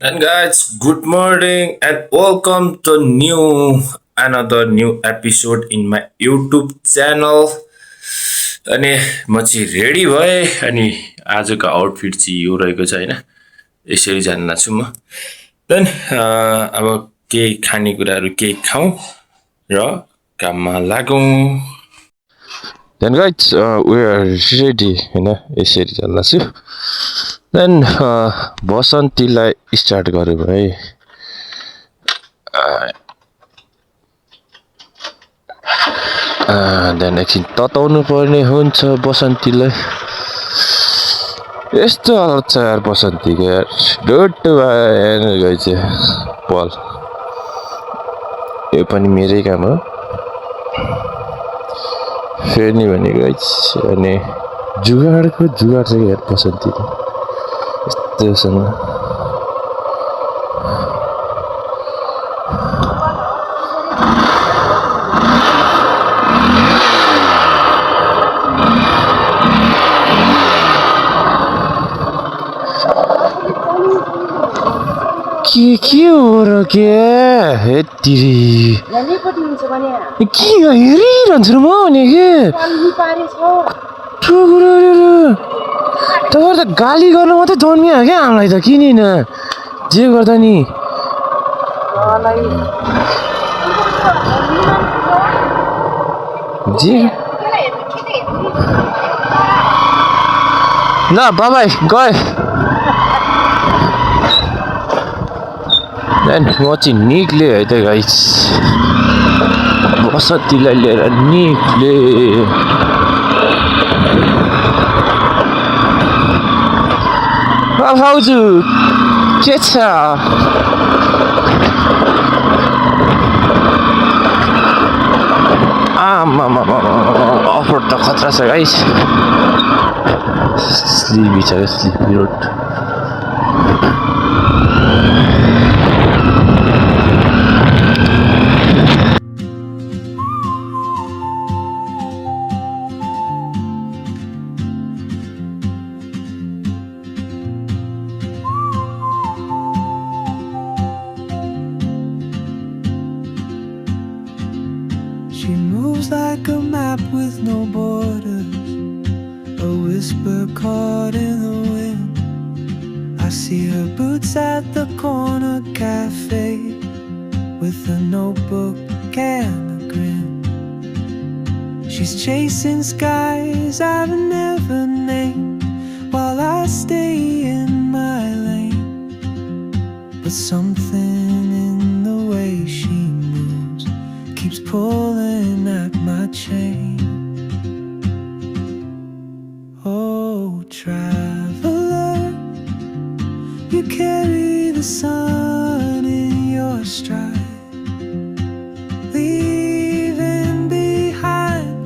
And guys, good morning and welcome to another new episode in my YouTube channel. अनि म चाहिँ ready भएँ अनि आजको आउटफिट चाहिँ यो रहेको छ हैन यसरी जान्न छु म देन अब केही खानेकुराहरू केही खाउँ र काममा लागौँ then guys we are ready हैन यसरी जान्न छु देन बसन्तीलाई स्टार्ट गरे भाइ देन एकछिन तताउनु पर्ने हुन्छ बसन्तीलाई यस्तो हालत छ यार बसन्तीको यार डोट गए चाहिँ पल यो पनि मेरै काम हो फेर्ने भनेको गाइज अनि जुगाडको जुगाड चाहिँ यार बसन्तीको यस्तोसँग के हो र के हेतिरी के हेरिरहन्छु र म भने के तपाईँहरू त गाली गर्नु मात्रै जन्मियो क्या हामीलाई त किनेन जे गर्दा नि जे ल बाबाई गए म चाहिँ निक्ले है त गाइस बसतीलाई लिएर निक्ले भाउजू के छ अफरोड त खतरा छ गाइस स्लिपी छ slippy road She moves like a map with no borders, a whisper caught in the wind. I see her boots at the corner cafe with a notebook and a grin. She's chasing skies I've never named while I stay in my lane. But something in the way she moves keeps pulling at my chain. Oh, traveler, you carry the sun in your stride, leaving behind.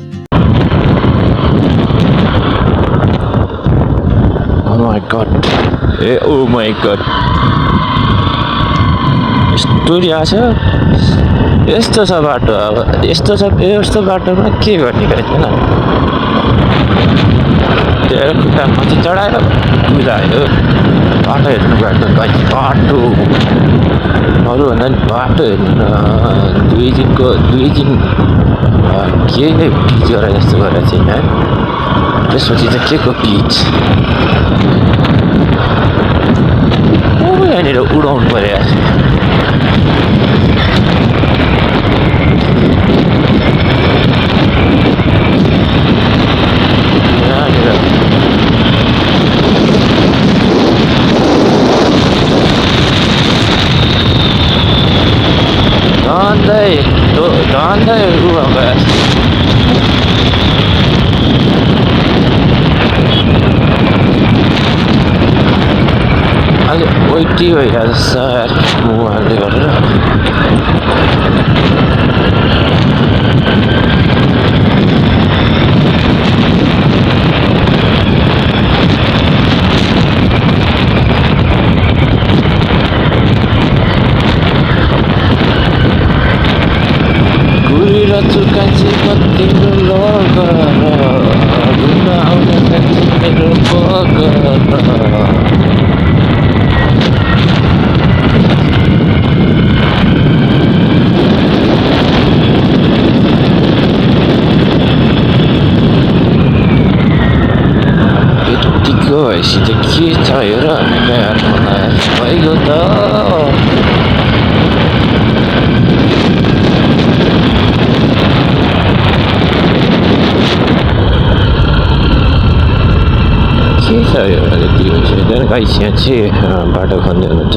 Oh my god. Oh my god. Story आछ यस्तो छ बाटो अब यस्तो छ यस्तो बाटोमा के गर्ने गाइस हैन त्यो खुट्टामा चाहिँ चढाएर कुदायो बाटो हेर्नु बाटो गाइस बाटो अरूभन्दा नि बाटो हेर्नु दुई दिन के पिच गरे जस्तो गरेर चाहिँ है त्यसपछि चाहिँ के को पिच यहाँनिर उडाउनु पर्यो झन्डै अलि वेटी भइरहेको छ यार मोबाइलले गरेर चुकाइन्छ कतिको लगेर घुम्न आउन मेरो बगर भइगयो भएपछि त के छ हेर यार मलाई भइगयो त के छ यो यति भइसक्यो गाइस यहाँ चाहिँ बाटो खन्दै हुनुहुन्छ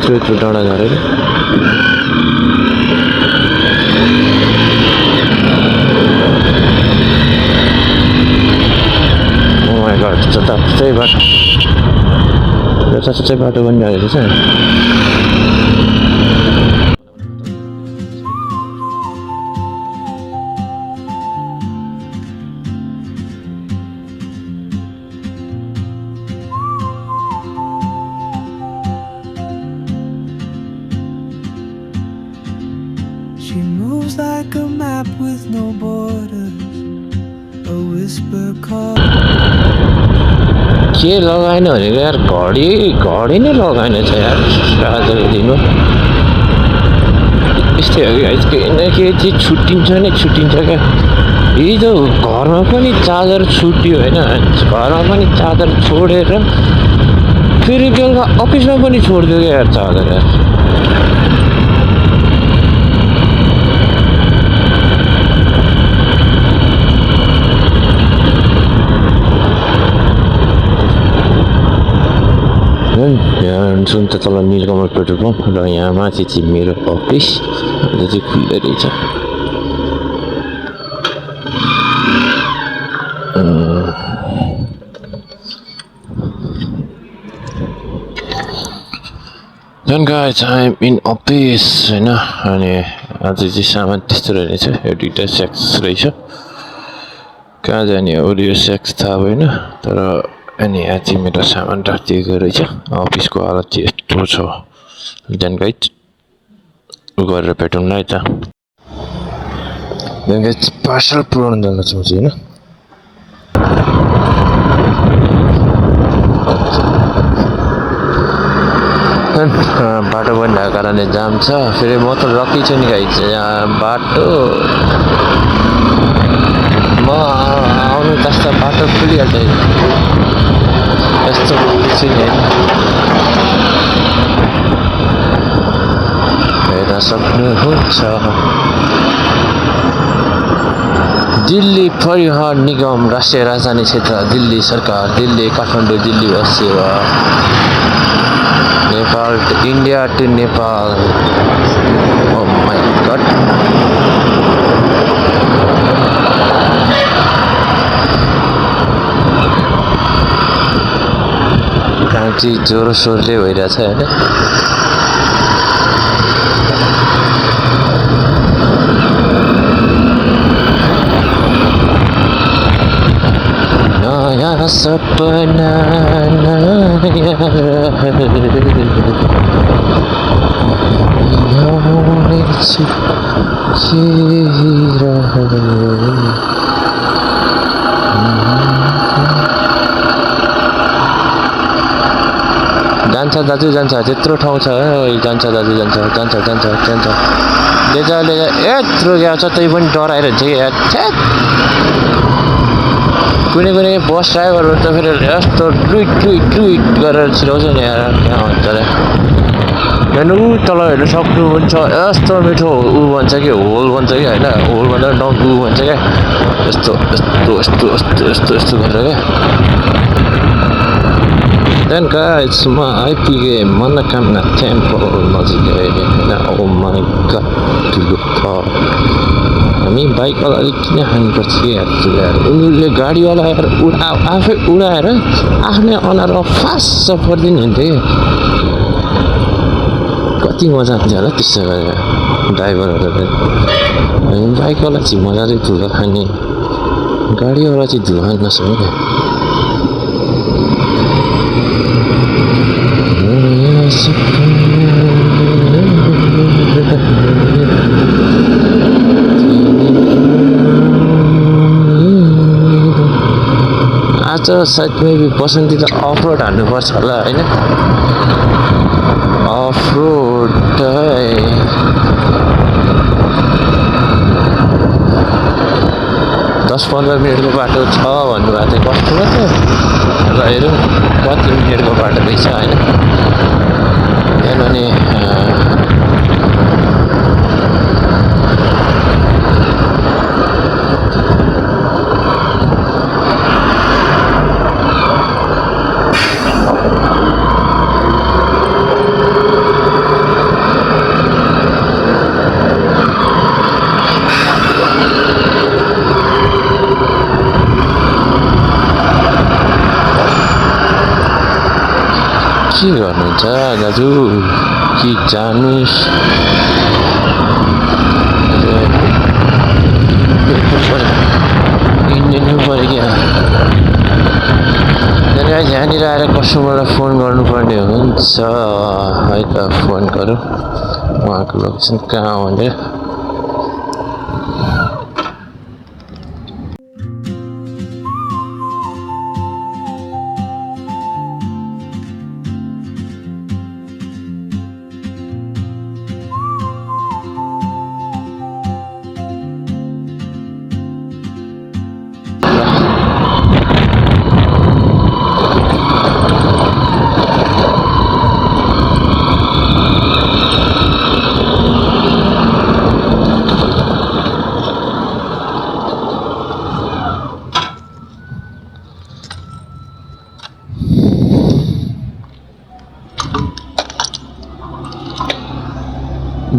यत्रो डाँडा झरेर जताततै बाटो बनिरहेको छ She moves like a map with no borders, a whisper call. के लगाएन भनेको यार घडी नै लगाएन छ यार आजको दिनमा यस्तै हो कि केही न केही चिज छुट्टिन्छ नै छुट्टिन्छ क्या हिजो घरमा पनि चार्जर छुट्यो होइन घरमा पनि चार्जर छोडेर फेरि बेलुका अफिसमा पनि छोडिदियो क्या यार चार्जर यार यहाँ जुन त तल नीलकमल पेट्रोल पम्प र यहाँ माथि चाहिँ मेरो अफिस अहिले चाहिँ खुल्दै रहेछ Then guys, I'm in office होइन अनि आज चाहिँ सामान त्यस्तो रहेछ यो दुईटा सेक्स रहेछ कहाँ जाने ओरियो सेक्स थाहा भएन तर अनि यहाँ चाहिँ मेरो सामान राखिदिएको रहेछ अफिसको हालत चाहिँ यस्तो छ देन गाइज गरेर भेटौँला है त देन गाइज पार्सल पुऱ्याउनु जान चाहन्छु होइन बाटो बनिरहेको कारणले जाम छ फेरि म त लकी छु नि गाइज यहाँ बाटो म आउनु त्यस्तो बाटो खुलिहाल्छ यस्तो छु नि हेर्न सक्नुहुन्छ दिल्ली परिवहन निगम राष्ट्रिय राजधानी क्षेत्र दिल्ली सरकार दिल्ली काठमाडौँ दिल्ली बस सेवा Nepal to India to Nepal. Oh my god. काम चाहिँ जोरो सोरले भइरहेछ हैन नयाँ सपना जान्छ दाजु जान्छ त्यत्रो ठाउँ छ जान्छ दाजु जान्छ जान्छ जान्छ जान्छ लेजा लेजा यत्रो गएको छ त्यही पनि डराएर हुन्छ कि यार कुनै कुनै बस ड्राइभरहरू त फेरि यस्तो ट्विट ट्विट ट्विट गरेर छिराउँछ नि यार कहाँ हुन्छ र हेर्नु तल हेर्नु सक्नुहुन्छ यस्तो मिठो ऊ भन्छ कि होल भन्छ कि होइन होल भन्दा डाउन ऊ भन्छ क्या यस्तो यस्तो यस्तो यस्तो यस्तो यस्तो गरेर क्या Then guys, I आइपुगेँ मनोकामना टेम्पल नजिकै होइन ओ माई गड ठुलो हामी बाइकवालाले किन हान्नुपर्छ कि यार उनीहरूले गाडीवाला यार आफै उडाएर आफ्नै अनुहारमा फास्ट परिदिनु हुन्थ्यो कति मजा आउँथ्यो होला त्यसो गरेर ड्राइभरहरू हामी बाइकवाला चाहिँ मजाले धुलो खाने गाडीवाला चाहिँ धुलो खान नसक्ने क्या आज सायद मेबी बसन्ती त अफ रोड हान्नुपर्छ होला होइन अफ रोड 10-15 मिनटको बाटो छ भन्नुभएको थियो कस्टमर त र हेरौँ कति मिनटको बाटो रहेछ होइन किनभने के गर्नुहुन्छ दाजु कि जानुस् हिँड्नु पऱ्यो क्या यहाँनिर आएर कस्टमरलाई फोन गर्नुपर्ने हुन्छ है त फोन गरौँ उहाँको लोकेसन कहाँ भनेर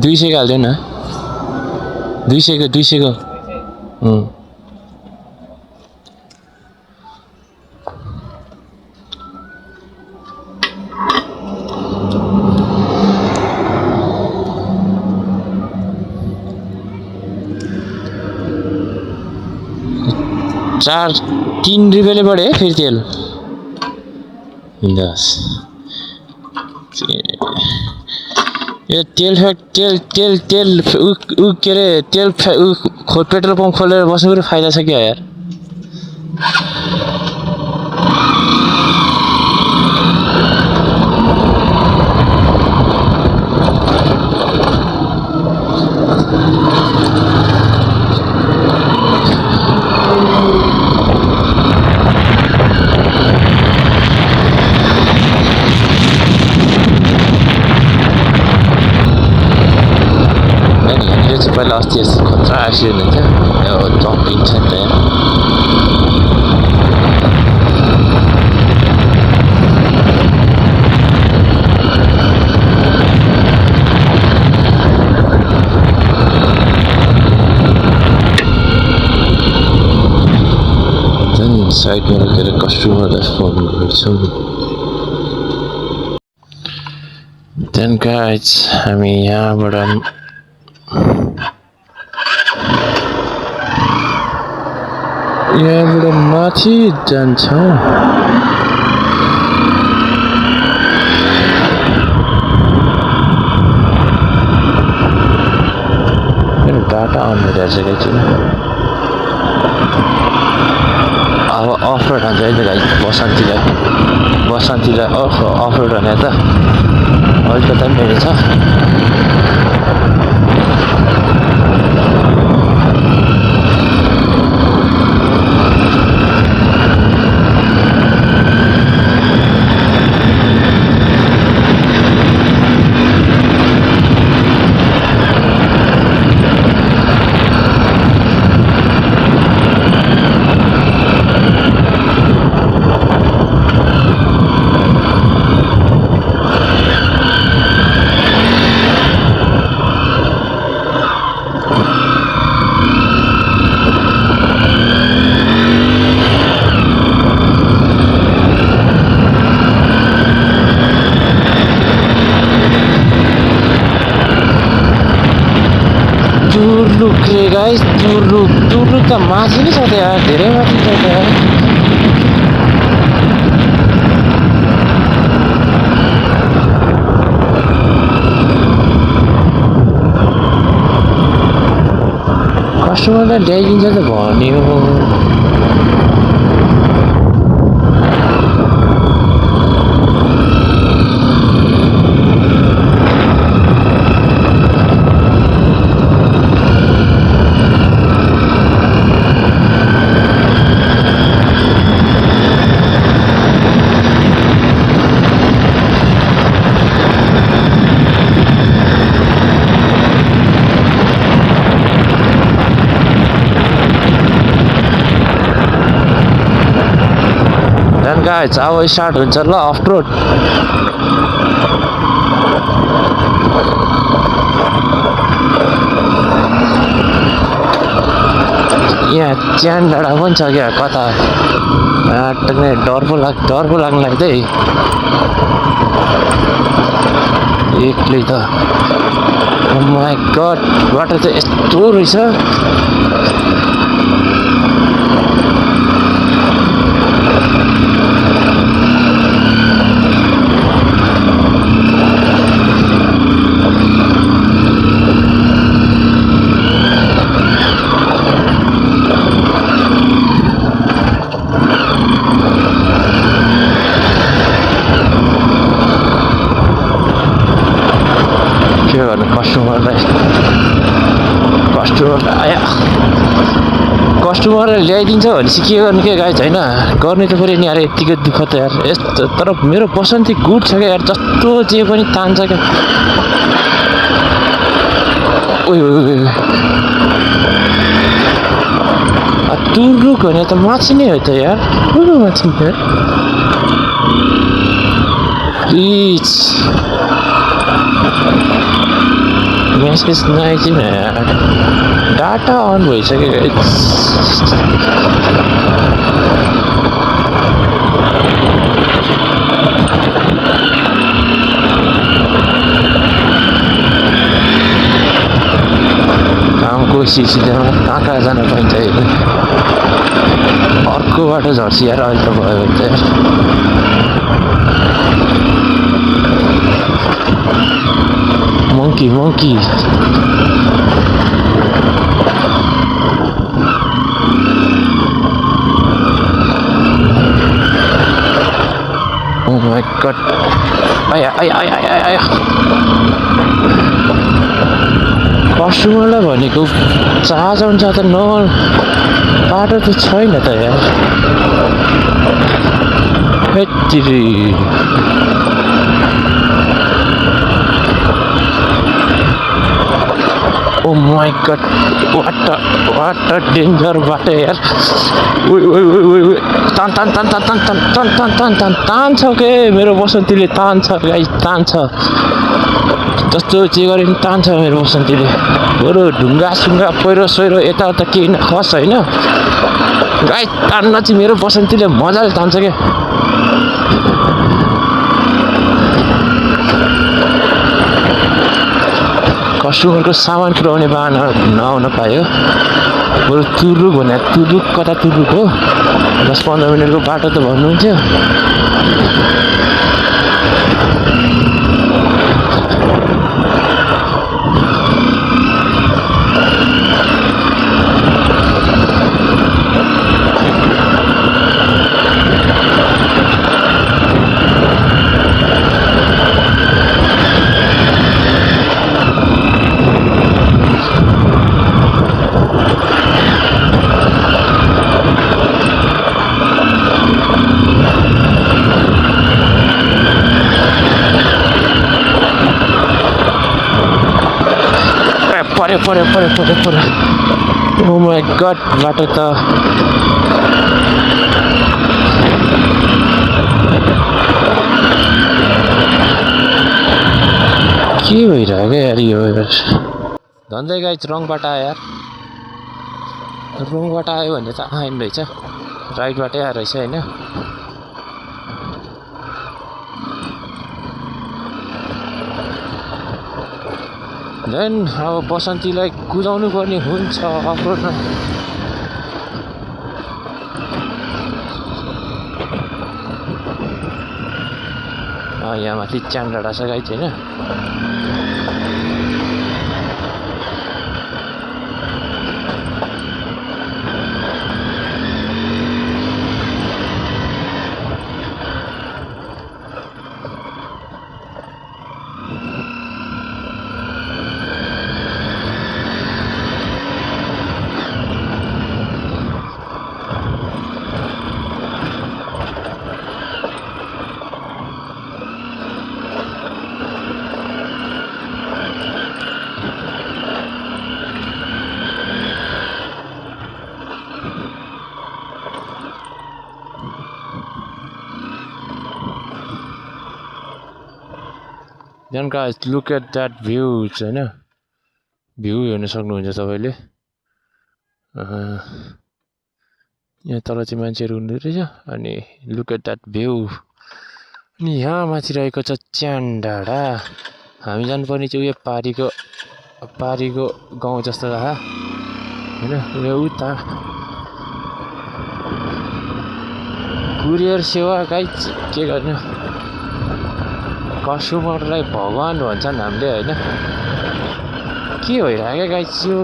200 को हाल्दैन 200 को चार 3 रुपैयाँले बढ्यो फेरि तेल यो तेल के अरे तेल पेट्रोल पम्प खोलेर बस्नुको फाइदा छ क्या यार पहिला अस्ति यस्तो खतरा एक्सिडेन्ट हुन्थ्यो यो जम्पिङ छ नि झन् साइडमा रोकेर कस्टमरलाई फोन गर्छौँ देन गाइज हामी यहाँबाट माथि जान्छौँ डाटा अन भइरहेछ कि अब अफ रोड हान्छ है त बसन्तीलाई अफ रोड हाने त अलिकता पनि मेरो छ गाइस तुरुक त माथि नै छ त यार धेरै माथि छ त यार कस्टमरलाई ल्याइदिन्छ त भन्यो गाइज अब स्टार्ट हुन्छ ल अफ रोड यहाँ च्यान डाँडा पनि छ क्या कता डर पो लाग्नु लाग्दै एक्लै त माई गड बाटो चाहिँ यस्तो रहेछ कस्टमरलाई ल्याइदिन्छ भनेपछि के गर्नु के गाइज होइन गर्ने त पऱ्यो नि यार यत्तिकै दुःख त यार यस्तो तर मेरो बसन्ती गुड छ क्या यार जस्तो जे पनि तान्छ क्या तुरुक भने त माछी नै हो त यार माछी प्लिज मेसेज नआइदिनु यार डाटा अन भइसक्यो कामको सिलसिलामा कहाँ जान पाइन्छ अर्को बाटो झर्सी यार अहिले त भयो भने त monkey oh my god aya कस्टमरलाई भनेको चार्ज आउँछ त न बाटो त छैन त यार हेत्तेरी Oh my god, what a danger बाटो यार तान्छ के मेरो बसन्तीले तान्छ गाइस तान्छ जस्तो जे गरे पनि तान्छ मेरो बसन्तीले बरु ढुङ्गा सुङ्गा पहिरो सहिरो यताउता केही नखस होइन गाइस तान्न चाहिँ मेरो बसन्तीले मजाले तान्छ क्या कस्टमरको सामान पुऱ्याउने बाहना नआउन पायो बरु तुरुक भने तुरुक कता तुरुक हो 10-15 मिनटको बाटो त भन्नुहुन्थ्यो पऱ्यो oh my god बाटो त के भइरहेको यार यो धन्दै गाइज रङ बाटो आयो यार रङ बाटो आयो भने त आएन रहेछ राइट बाटै आएर रहेछ होइन झन् अब बसन्तीलाई कुदाउनु पर्ने हुन्छ अफरोडमा यहाँ माथि च्यान डाँडा छ गाइज होइन then guys look at that views होइन भ्यू हेर्न सक्नुहुन्छ तपाईँले यहाँ तल चाहिँ मान्छेहरू हुँदो रहेछ अनि लुक एट द्याट भ्यू अनि यहाँ माथि रहेको छ च्यान डाँडा हामी जानुपर्ने चाहिँ उयो पारीको गाउँ जस्तो रह होइन उयो उता कुरियर सेवा गाइस के गर्नु कस्टमरलाई भगवान् भन्छन् हामीले होइन के भइरहेको गाइस यो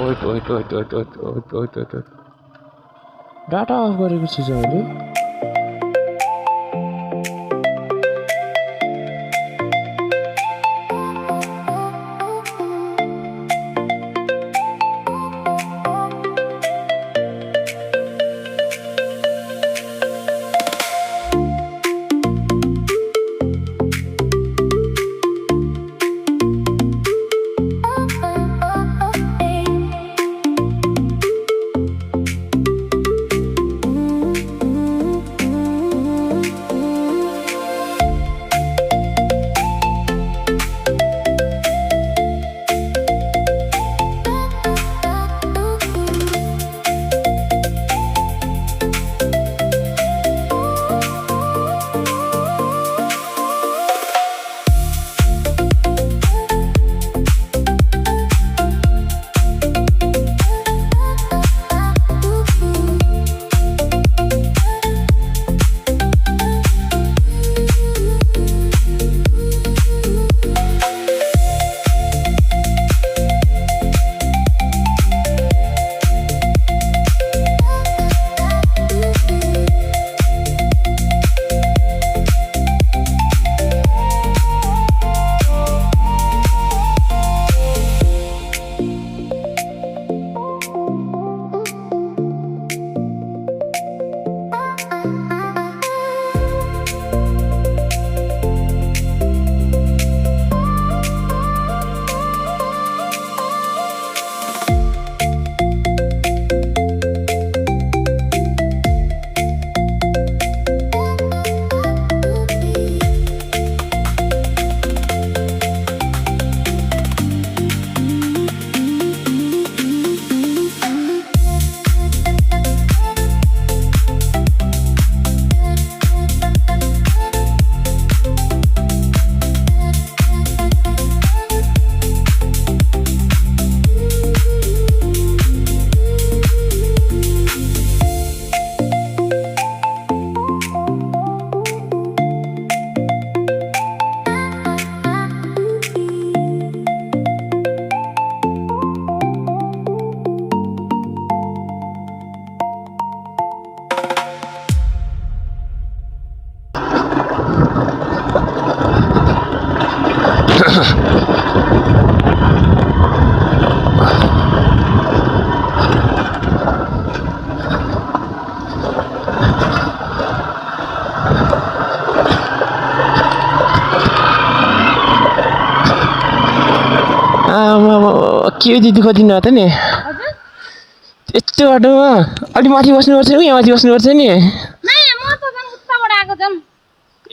वेट डाटा अफ गरेको छु मैले के दिदी खोजिदिनु भएको नि यस्तो बाटोमा अलि माथि बस्नुपर्छ नि यहाँ माथि बस्नुपर्छ नि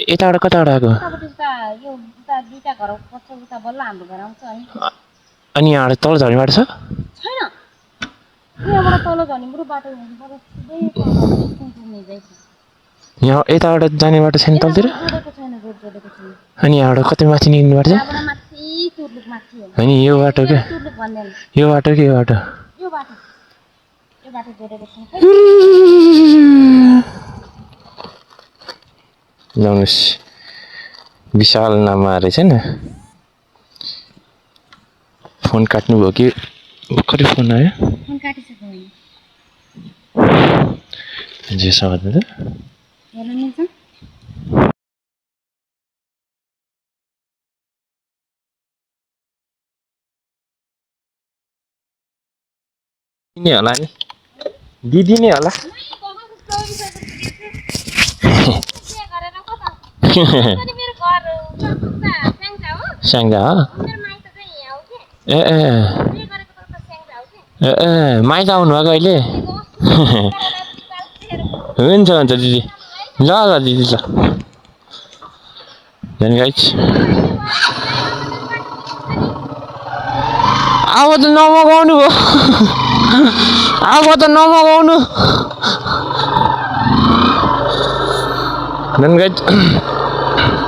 यताबाट कताबाट आएको अनि यहाँबाट तल झर्ने बाटो छ यहाँ यताबाट जाने बाटो छैन तलतिर अनि यहाँबाट कतै माथि निक्लिनु पर्छ होइन यो बाटो क्या यो बाटो के यो बाटो जानुहोस् विशाल नाममा रहेछ नि फोन काट्नुभयो कि भर्खरै फोन आयो जे समात्नु त दिने होला नि दिदिने होला स्याङ्जा हो ए माइत आउनुभएको अहिले हुन्छ हुन्छ दिदी ल ल दिदी ल Then guys, अब त नमगाउनु हो अब त नमगाउनु Then guys,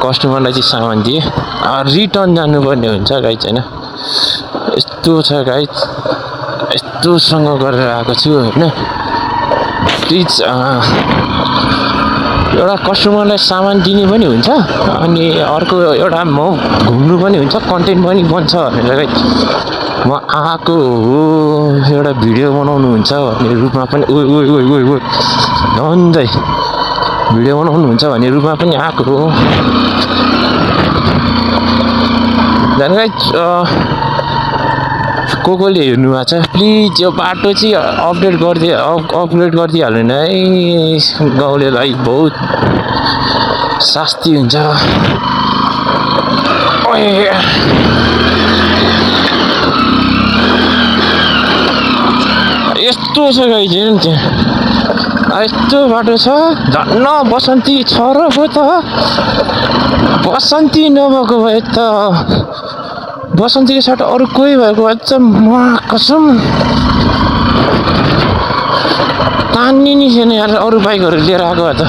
कस्टमरलाई चाहिँ सामान दिए रिटर्न जानुपर्ने हुन्छ गाइज हैन यस्तो छ गाइज यस्तोसँग गरेर आएको छु हैन प्लिज एउटा कस्टमरलाई सामान दिने पनि हुन्छ अनि अर्को एउटा म घुम्नु पनि हुन्छ कन्टेन्ट पनि बन्छ भनेर गाइज म आएको हो एउटा भिडियो बनाउनु हुन्छ भन्ने रूपमा पनि ओइ ओइ ओइ ओइ ओइ धन्दै भिडियो बनाउनु हुन्छ भन्ने रूपमा पनि आएको हो झन् गाइज कोले हेर्नु भएको छ प्लिज यो बाटो चाहिँ अपग्रेड गरिदिइहाल्नु नि है गाउँलेलाई बहुत शास्ति हुन्छ यस्तो छ गाइज हेर्नु त्यहाँ यस्तो बाटो छ धन्न बसन्ती छ र पो त बसन्ती नभएको भए त बसन्तीको साथ अरू कोही भएको भए त म कसम तान्ने नि छैन यार अरू बाइकहरू लिएर आएको भए त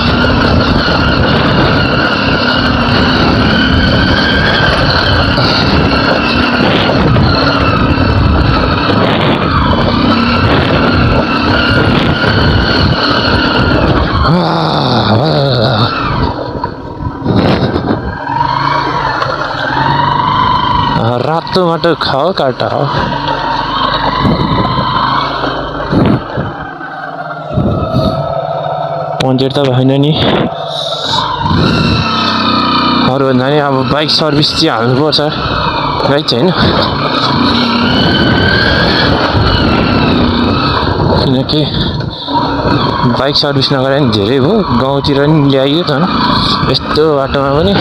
रातो माटो खाओ काटा हो पञ्चर त भएन नि अरू भन्दा नि अब बाइक सर्भिस चाहिँ हाल्नुपर्छ राइट होइन किनकि बाइक सर्भिस नगरे नि धेरै भयो गाउँतिर नि ल्याइयो त यस्तो बाटोमा पनि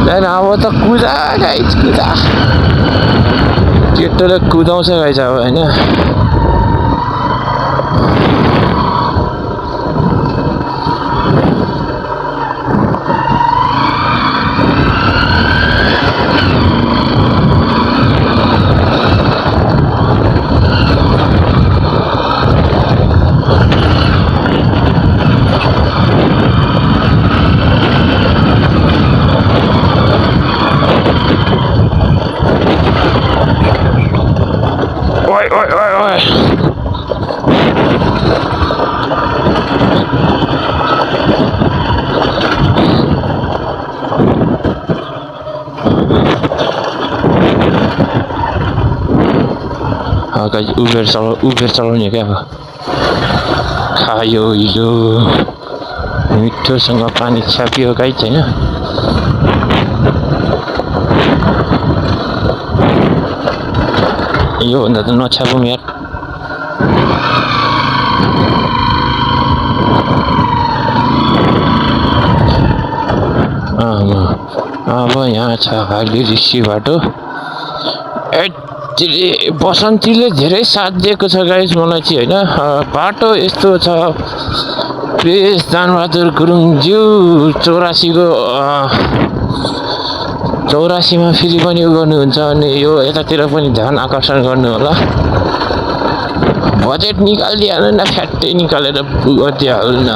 अब त कुदा गाइज कुदा केटोले कुदाउँछ गाइज अब होइन उबेर चलाउने क्या अब खायो हिजो मिठोसँग पानी छ्यापियो गाई छैन योभन्दा त नछ्यापौँ यार अब यहाँ छ भाग्य ऋषि बाटो बसन्तीले धेरै साथ दिएको छ गाइज मलाई चाहिँ होइन बाटो यस्तो छ प्लिज दानबहादुर गुरुङज्यू 84मा फेरि पनि उ गर्नुहुन्छ अनि यो यतातिर पनि ध्यान आकर्षण गर्नु होला बजेट निकालिदिइहाल्नु न फ्याट्टै निकालेर गरिदिइहाल्नु न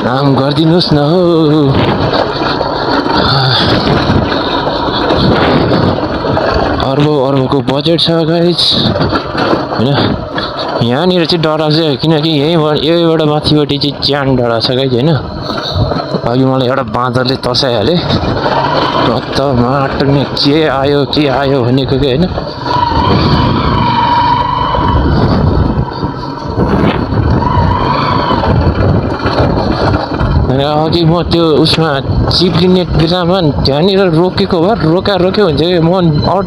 नाम गरिदिनुहोस् न हो अर्बको बजेट छ गाइज होइन यहाँनिर चाहिँ डरा चाहिँ किनकि यहीबाट माथिपट्टि चाहिँ च्यान डरा छ गाइज होइन अघि मलाई एउटा बाँदरले तर्साइहाल्यो त माटो नि के आयो भनेको कि होइन अघि म त्यो उसमा चिप्लिने बेलामा त्यहाँनिर रोकेको भए रोक्यो हुन्छ कि म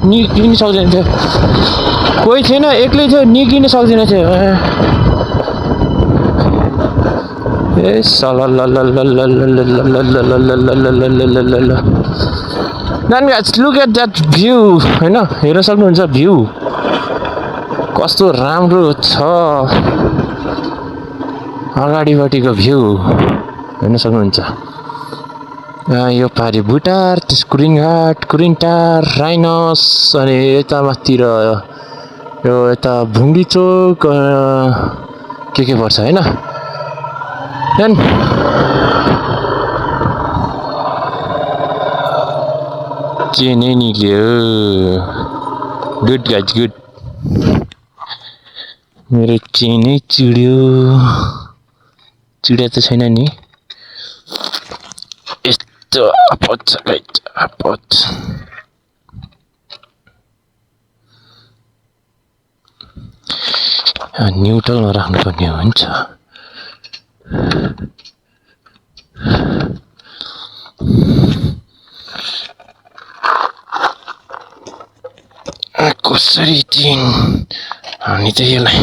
निक्लिनु सक्दैन थियो कोही थिएन एक्लै थियो निक्लिनु सक्दैन थियो ए लुक एट द्याट भ्यू होइन हेर्न सक्नुहुन्छ भ्यू कस्तो राम्रो छ अगाडिपट्टिको भ्यू हेर्न सक्नुहुन्छ। यो पारि बुटार, त्यस कुरिनघाट, कुरिनटार, राइनस, अनि यता माथितिर यो यता भुङ्गी चोक के पर्छ होइन। देन के नै निक्ल्यो। Good guys good. मेरो चेनै चिड्यो। चिड्या त छैन नि। यस्तो आपत छ गाइज आपत। न्युट्रलमा राख्नुपर्ने हुन्छ। कसरी दिन हामी त यसलाई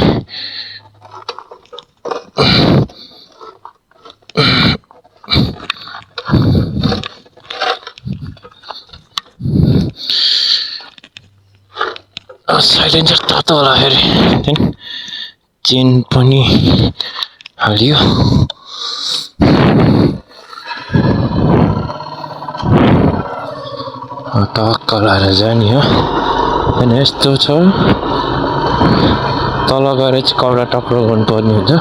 साइलेन्सर तातो होला फेरि। चेन पनि हालियो। टक्क लाएर जाने हो। अनि यस्तो छ तल गएर चाहिँ कपडा टक्रो गर्नुपर्ने हुन्छ।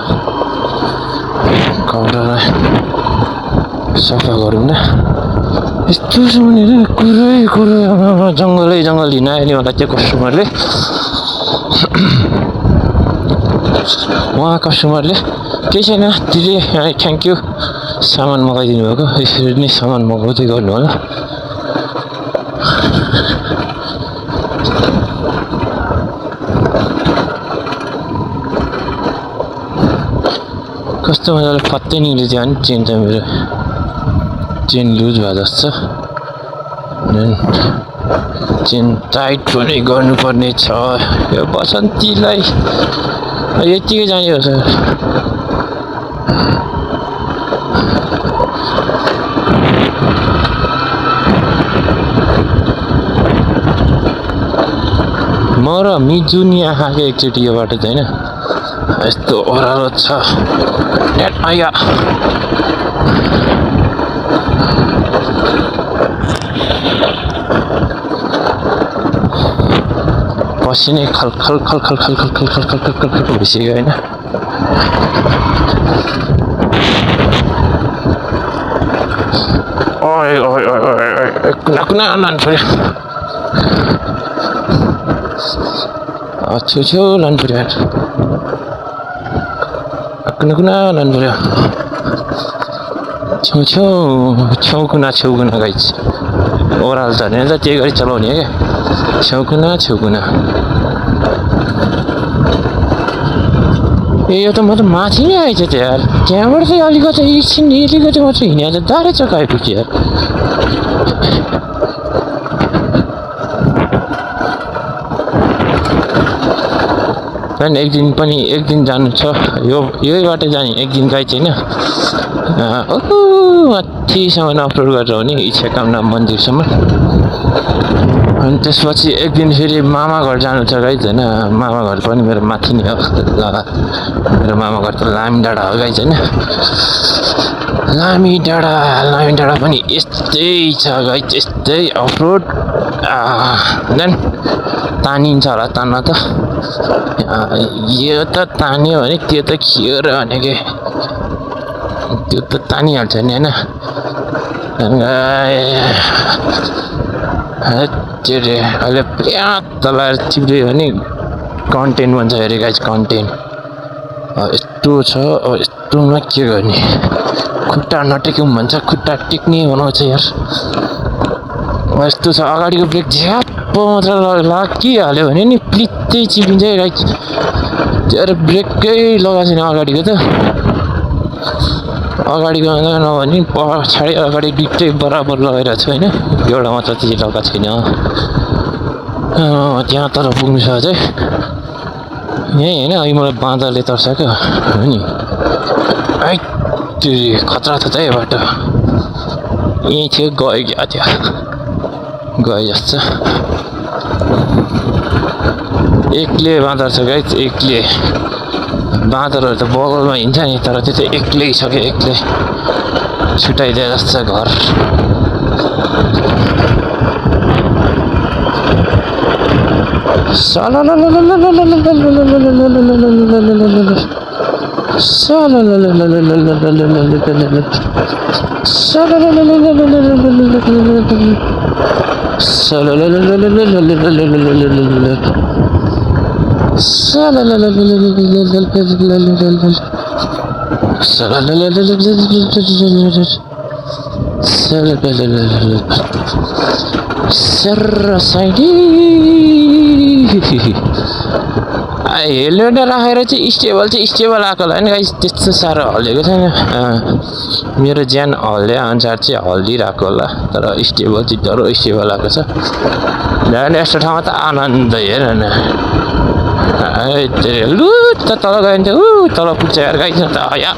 कपडालाई सफा गरौँ न। यस्तो छ भनेर कुरै जङ्गलै जङ्गल हिँड आयो नि मलाई त्यो कस्टमरले। उहाँ कस्टमरले केही छैन दिदी थ्याङ्क यू सामान मगाइदिनु भएको। यसरी नै सामान मगाउँदै गर्नु होला। कस्तो मजाले फत्तै निक्ल्यो त्यो नि। चेन चाहिँ मेरो चेन लुज भए जस्तो छ। चेन टाइट पनि गर्नुपर्ने छ। यो बसन्तीलाई यतिकै जाने हो सर। म र मिजुनी आएको एकचोटि यो बाटो चाहिँ होइन। यस्तो ओह्रालो छ। आइया पसिनै खल भइसक्यो होइन। कुना लानु पऱ्यो। छेउ लानु पऱ्यो। कुना लानु पऱ्यो। छेउ कुना गाइज। ओह्रालो छ भने त त्यही गरी चलाउने क्या। छेउ कुना ए यो त म त माथि नै आएछ त यार। त्यहाँबाट चाहिँ अलिकति एकछिन अलिकति मात्र हिँडेर त दाह्रै चक्का आइपुग्यो यार। एक दिन जानु छ यही बाटो जाने एक दिन गाइड होइन। माथिसम्म अपलोड गरेर हो नि इच्छाकामना मन्दिरसम्म। अनि त्यसपछि एक दिन फेरि मामा घर जानु छ गाइज होइन। मामा घर पनि मेरो माथि नै हो। मेरो मामा घर त लामी डाँडा हो गाइज होइन। लामी डाँडा पनि यस्तै छ गाइज। यस्तै अफरोड देन तानिन्छ होला तान्न त। यो त तान्यो भने त्यो त खियो र भनेको त्यो त तानिहाल्छ नि होइन। अहिले पुरा तलाएर चिप्रियो भने कन्टेन्ट भन्छ अरे गाइज। कन्टेन्ट यस्तो छ। अब यस्तोमा के गर्ने। खुट्टा नटेक्यौँ भन्छ खुट्टा टेक्ने बनाउँछ यार। यस्तो छ अगाडिको ब्रेक झ्याप्प मात्र लागिहाल्यो भने नि प्लित्तै चिप्लिन्छ है गाइज। त्यो ब्रेकै लगाएको छैन अगाडिको त। अगाडिको नभने पछाडि अगाडि दुइटै बराबर लगाइरहेको छु होइन। एउटा मात्र चाहिँ लगाएको छैन। त्यहाँ तर पुग्नु छ चाहिँ यहीँ होइन। अहिले मलाई बाँदरले तर्साएको हो नि। त्यो खतरा छ त बाटो। यहीँ थियो गयो क्या त्यो गए जस्तो। एक्लै बाँदर छ गाइज एक्लै। बाँदरहरू त बगलमा हिँड्छ नि तर त्यो चाहिँ एक्लै छ क्या एक्लै। छुट्याइदिए जस्तो घर हेलमेट राखेर चाहिँ स्टेबल आएको होला नि गाइस त्यस्तो साह्रो हल्लिएको छैन मेरो ज्यान हल्लिया अनुसार चाहिँ हल्लिरहेको होला तर स्टेबल चाहिँ डह्रो स्टेबल आएको छ झन् यस्तो ठाउँमा त आनन्द हेर न लु त तल गयो भने त तल पुग्छ यार गाइस त आया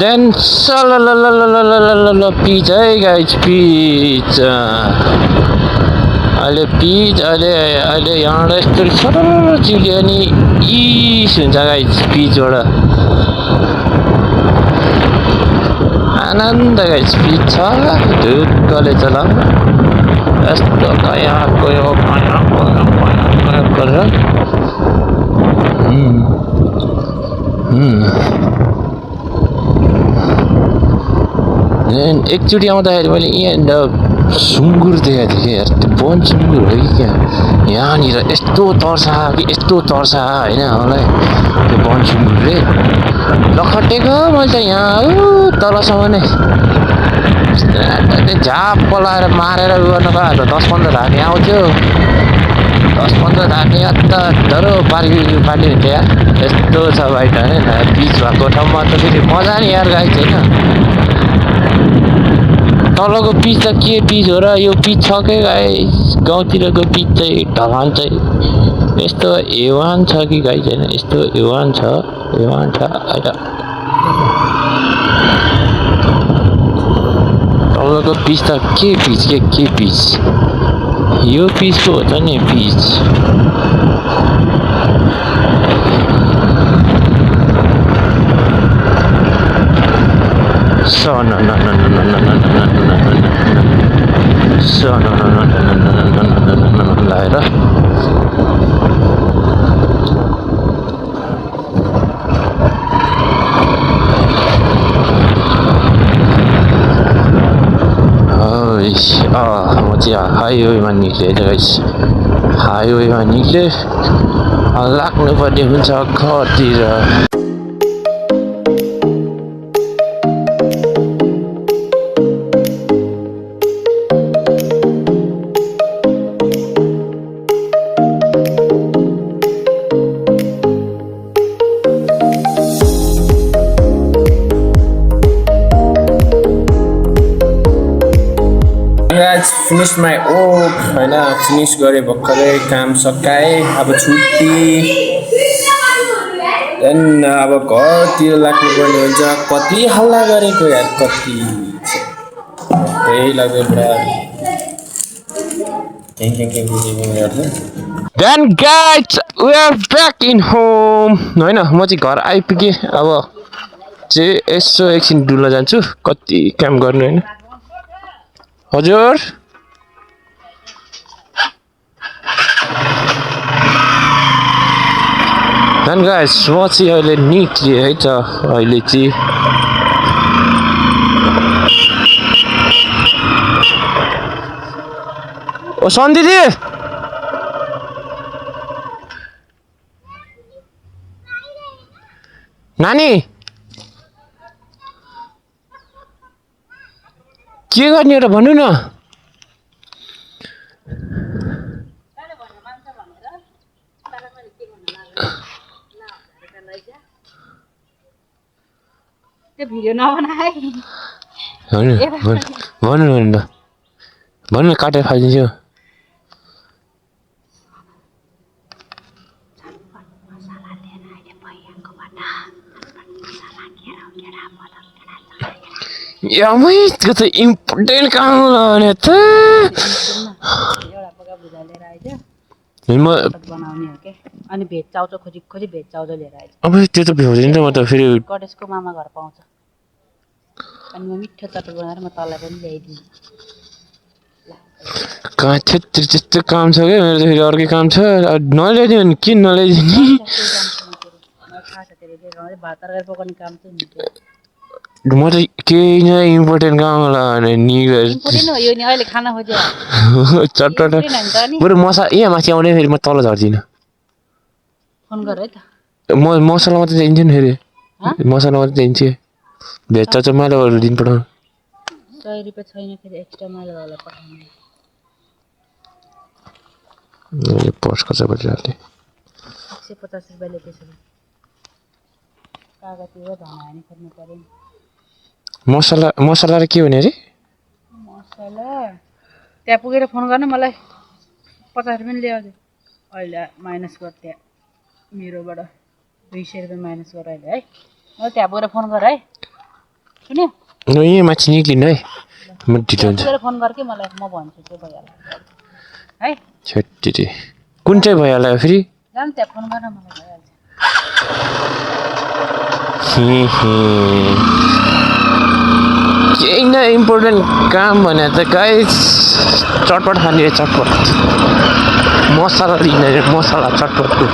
Then पिच है गाइस पिच अहिले पिच अहिले यहाँबाट यस्तो सरर चिल्यो अनि इस हुन्छ गाइस पिचबाट आनन्द गाइस पिच छ ढुक्कले चलाउनु यस्तो यहाँ गयो गरेर एकचोटि आउँदाखेरि मैले यहाँ सुँगुर देखाएको थिएँ कि यार त्यो वन सुँगुर हो कि क्या यहाँनिर यस्तो तर्छ कि यस्तो तर्छ होइन मलाई त्यो वन सुँगुरले लखटेको मैले त यहाँ तलसम्म नै झाप पलाएर मारेर गर्नु गयो 10-15 धाने आउँथ्यो 10-15 धाने त डह्रो पारिदिन्थ्यो यार यस्तो छ बाइट होइन पिच भएको ठाउँमा त फेरि मजा नि यार गाइस होइन तलको पिच त के पिच हो र यो पिच छ के गाइस गाउँतिरको पिच चाहिँ ढलान चाहिँ यस्तो हेवान छ कि गाइस होइन यस्तो हेवान छ होइन तलको पिच त के पिच यो पिचको हो त नि पिच लाएर म चाहिँ हाइवेमा निक्लेँ गाइस हाइवेमा निक्लेँ लाग्नुपर्ने हुन्छ घरतिर फिनिस माई वर्क होइन फिनिस गरेँ भर्खरै काम सकाएँ अब छुट्टी देन अब घरतिर लाग्नुपर्ने हुन्छ कति हल्ला गरेको यार कति त्यही लाग्यो पुरा Then guys, we are back in home. होइन म चाहिँ घर आइपुगेँ अब चाहिँ यसो एकछिन डुल्न जान्छु कति काम गर्नु होइन हजुर Then guys, म चाहिँ अहिले निक्लिएँ है त अहिले चाहिँ ओ सन्दिदी नानी के गर्ने एउटा भन्नु न त्यो भिडियो नबनाए भन्नु न काटेर फालिदिन्छु यामै त्यो त इम्पोर्टेन्ट काम भने त एउटा पका भुजा लिएर आइज म बनाउने हो के अनि भेज चाउचाउ खोजी खोजी भेज चाउचाउ लिएर आइज अब त्यो त भ्याउँदैन म त फेरि गणेशको मामा घर पाउँछ अनि म मिठो चटक बनाएर म तँलाई पनि ल्याइदिन्छु कहाँ थियो त्यस्तो काम छ क्या मेरो त फेरि अर्कै काम छ नल्याइदियो भने किन नल्याइदिने मलाई थाहा छ तेरो के गाउँले भात तरकारी पकाउने काम चाहिँ हुन्छ म त केही न इम्पोर्टेन्ट काम होला भने नि इम्पोर्टेन्ट हो यो नि अहिले खाना खोज्यो चटपट इम्पोर्टेन्ट हुन्छ नि बरु यहाँ माथि आउने फेरि म तल झर्दिनँ फोन गर है त म मसला मात्रै दिन्छु नि फेरि मसला मात्रै दिन्छु भेज चाउचाउ माइलोहरू दिन पठाउनु 100 रुपियाँ छैन फेरि एक्स्ट्रा माइलोहरूलाई पठाउनु पर्स खर्च गरिहाल्ने 150 रुपियाँले त्यसरी कागती र धनानी खोज्नु पर्यो नि मसला र के भने अरे मसला त्यहाँ पुगेर फोन गर्न मलाई 50 रुपियाँ ल्याऊ अहिले माइनस गर त्यहाँ मेरोबाट 200 रुपियाँ माइनस गर अहिले है ल त्यहाँ पुगेर फोन गर है सुन्यो यहीँ माथि निक्लिनु है म ढिलो हुन्छ पुगेर फोन गर कि मलाई म भन्छु त्यो भइहाल्छ है छेट्टी कुन चाहिँ भइहाल्यो फेरि जान त्यहाँ फोन गर्न मलाई भइहाल्छ केही न इम्पोर्टेन्ट काम भने त गाइस चटपट खाने चटपट मसला दिने मसला चटपटको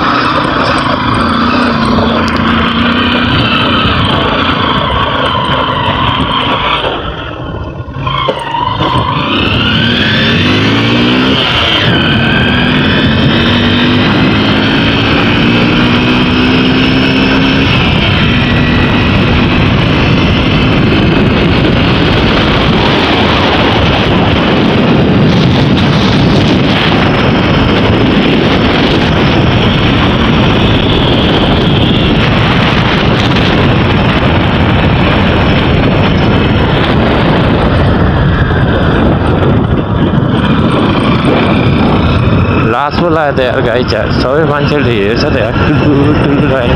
लासो लाग्यो त यार गाई चार सबै मान्छेहरूले हेर्छ त यार टुल्टुल गाई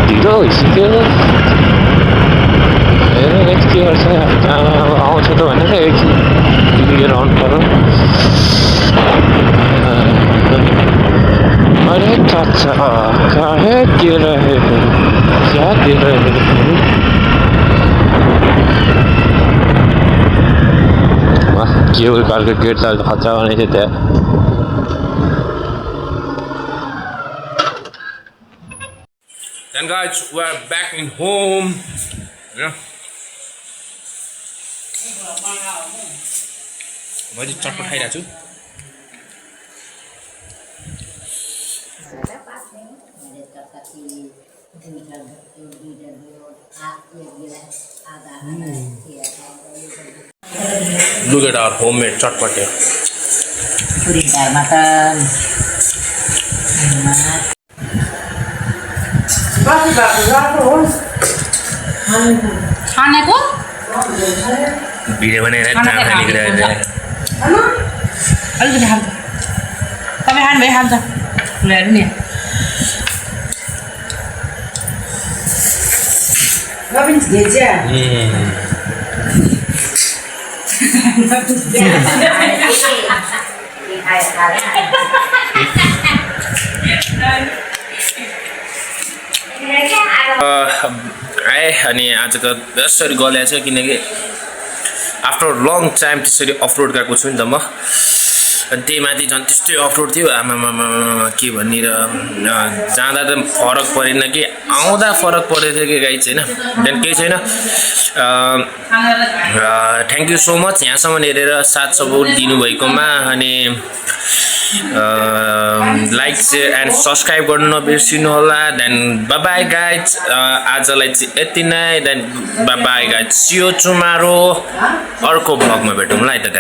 ढिलो भइसक्यो हेर के गर्छ आउँछ त भनेर एकछिन लिएर आउनु पर्यो अरे चाचा काहे दे रहे हो क्या दे रहे हो केवल कालको गेट त खर्चा गर्ने थियो त्यहाँ Then guys, we are back in home. Yeah. मैले चटपट खाइरहेको छु Look at our homemade chatpat here. Puri dal mutton खानेको भिडियो बनाएर अलिकति खान्छ तपाईँ खानु भयो खान्छ ल्याएर नि आएँ अनि आज त यसरी गलेको छ किनकि आफ्टर लङ टाइम त्यसरी अफरोड गएको छु नि त म अनि त्यही माथि झन् त्यस्तै अफरोड थियो आमामामा के भन्ने र जाँदा त फरक परेन कि आउँदा फरक परेको थियो कि गाइज होइन देन केही छैन थ्याङ्क यू सो मच यहाँसम्म हेरेर साथ सपोर्ट दिनुभएकोमा अनि लाइक सेयर एन्ड सब्सक्राइब गर्नु नबिर्सिनु होला देन बाई गाइज आजलाई चाहिँ यति नै then bye guys see you tomorrow अर्को भ्लगमा भेटौँ ल है त गाइज